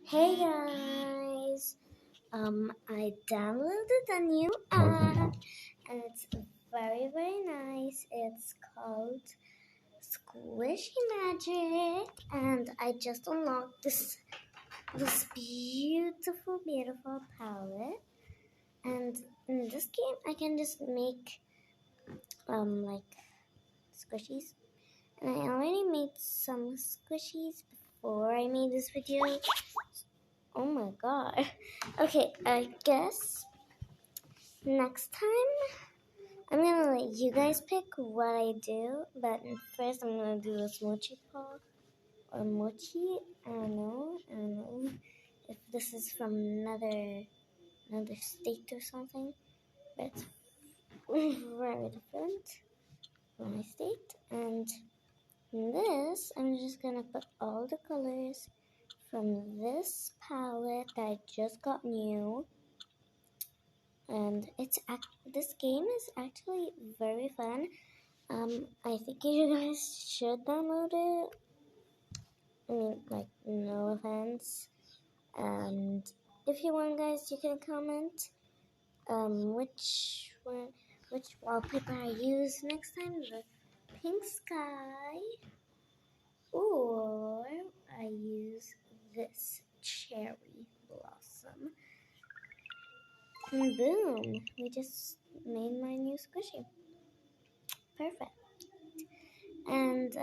Hey guys, I downloaded a new app and it's very nice. It's called Squishy Magic and I just unlocked this beautiful palette. And in this game I can just make like squishies. And I already made some squishies before I made this video. Oh my god. Okay, I guess next time I'm gonna let you guys pick what I do, but first I'm gonna do this mochi paw or mochi. I don't know if this is from another state or something, but it's very different from my state. And in this, I'm just gonna put all the colors from this palette that I just got new. And this game is actually very fun. I think you guys should download it. I mean, like, no offense. And if you want, guys, you can comment which wallpaper I use next time, the pink sky, or I use this cherry blossom. And boom, we just made my new squishy. Perfect. And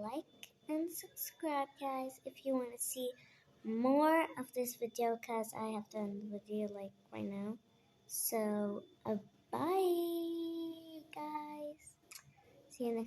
like and subscribe, guys, if you want to see more of this video, because I have done the video like right now. So bye guys, see you next